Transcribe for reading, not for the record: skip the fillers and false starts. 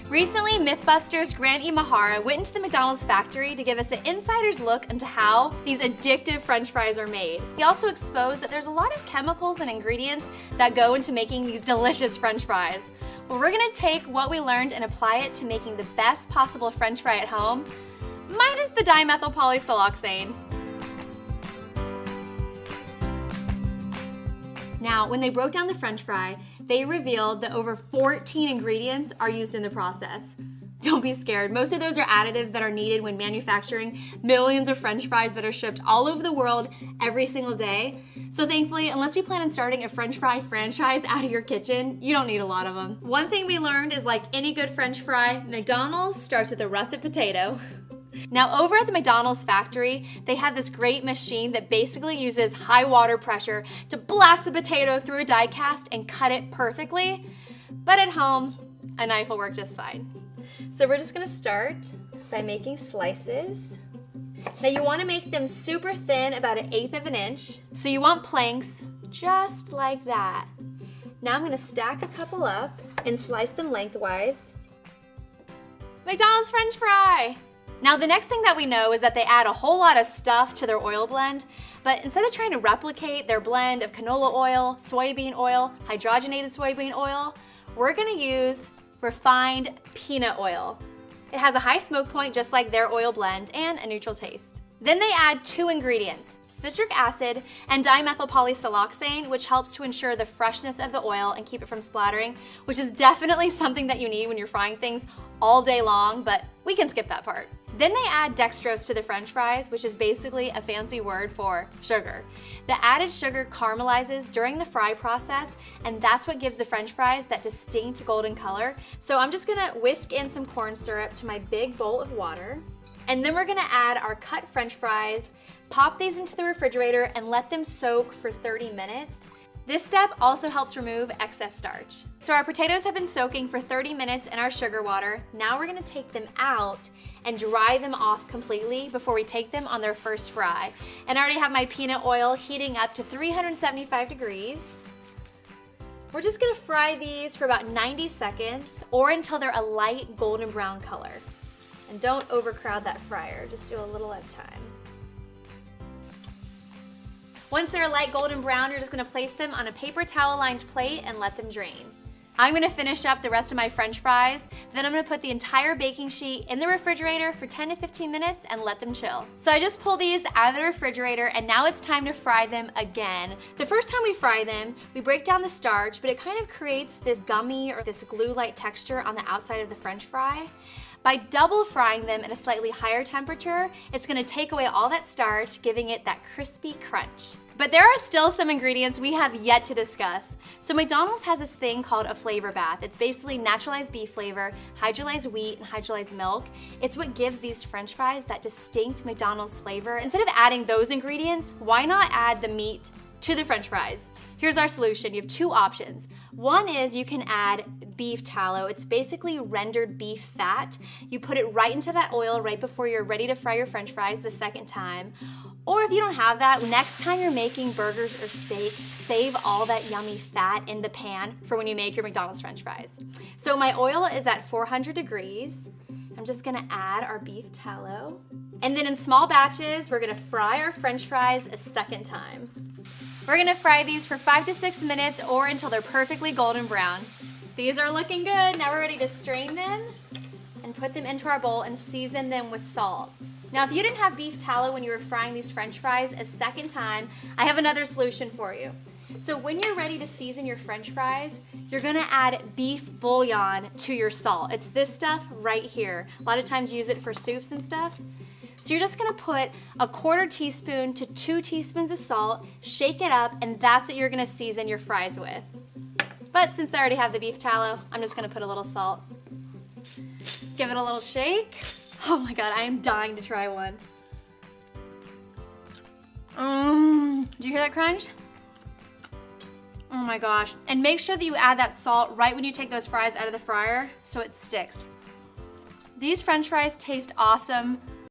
Recently, Mythbusters Grant Imahara went into the McDonald's factory to give us an insider's look into how these addictive French fries are made. He also exposed that there's a lot of chemicals and ingredients that go into making these delicious French fries. Well, we're gonna take what we learned and apply it to making the best possible French fry at home, minus the dimethylpolysiloxane. Now, when they broke down the French fry, they revealed that over 14 ingredients are used in the process. Don't be scared. Most of those are additives that are needed when manufacturing millions of French fries that are shipped all over the world every single day. So thankfully, unless you plan on starting a French fry franchise out of your kitchen, you don't need a lot of them. One thing we learned is, like any good French fry, McDonald's starts with a russet potato. Now, over at the McDonald's factory, they have this great machine that basically uses high water pressure to blast the potato through a die cast and cut it perfectly. But at home, a knife will work just fine. So we're just gonna start by making slices. Now you wanna make them super thin, about 1/8 of an inch. So you want planks just like that. Now I'm gonna stack a couple up and slice them lengthwise. McDonald's French fry! Now the next thing that we know is that they add a whole lot of stuff to their oil blend, but instead of trying to replicate their blend of canola oil, soybean oil, hydrogenated soybean oil, we're gonna use refined peanut oil. It has a high smoke point just like their oil blend and a neutral taste. Then they add 2 ingredients, citric acid and dimethylpolysiloxane, which helps to ensure the freshness of the oil and keep it from splattering, which is definitely something that you need when you're frying things all day long, but we can skip that part. Then they add dextrose to the French fries, which is basically a fancy word for sugar. The added sugar caramelizes during the fry process, and that's what gives the French fries that distinct golden color. So I'm just gonna whisk in some corn syrup to my big bowl of water. And then we're gonna add our cut French fries, pop these into the refrigerator, and let them soak for 30 minutes. This step also helps remove excess starch. So our potatoes have been soaking for 30 minutes in our sugar water. Now we're gonna take them out and dry them off completely before we take them on their first fry. And I already have my peanut oil heating up to 375 degrees. We're just gonna fry these for about 90 seconds or until they're a light golden brown color. And don't overcrowd that fryer, just do a little at a time. Once they're a light golden brown, you're just gonna place them on a paper towel lined plate and let them drain. I'm gonna finish up the rest of my French fries, then I'm gonna put the entire baking sheet in the refrigerator for 10 to 15 minutes and let them chill. So I just pulled these out of the refrigerator and now it's time to fry them again. The first time we fry them, we break down the starch, but it kind of creates this gummy or this glue-like texture on the outside of the French fry. By double frying them at a slightly higher temperature, it's gonna take away all that starch, giving it that crispy crunch. But there are still some ingredients we have yet to discuss. So McDonald's has this thing called a flavor bath. It's basically naturalized beef flavor, hydrolyzed wheat, and hydrolyzed milk. It's what gives these French fries that distinct McDonald's flavor. Instead of adding those ingredients, why not add the meat to the French fries? Here's our solution. You have 2 options. One is you can add beef tallow. It's basically rendered beef fat. You put it right into that oil right before you're ready to fry your French fries the second time. Or if you don't have that, next time you're making burgers or steak, save all that yummy fat in the pan for when you make your McDonald's French fries. So my oil is at 400 degrees. I'm just gonna add our beef tallow. And then in small batches, we're gonna fry our French fries a second time. We're gonna fry these for 5 to 6 minutes or until they're perfectly golden brown. These are looking good. Now we're ready to strain them and put them into our bowl and season them with salt. Now, if you didn't have beef tallow when you were frying these French fries a second time, I have another solution for you. So when you're ready to season your French fries, you're gonna add beef bouillon to your salt. It's this stuff right here. A lot of times you use it for soups and stuff. So you're just gonna put a 1/4 teaspoon to 2 teaspoons of salt, shake it up, and that's what you're gonna season your fries with. But since I already have the beef tallow, I'm just gonna put a little salt. Give it a little shake. Oh my God, I am dying to try one. Do you hear that crunch? Oh my gosh. And make sure that you add that salt right when you take those fries out of the fryer so it sticks. These French fries taste awesome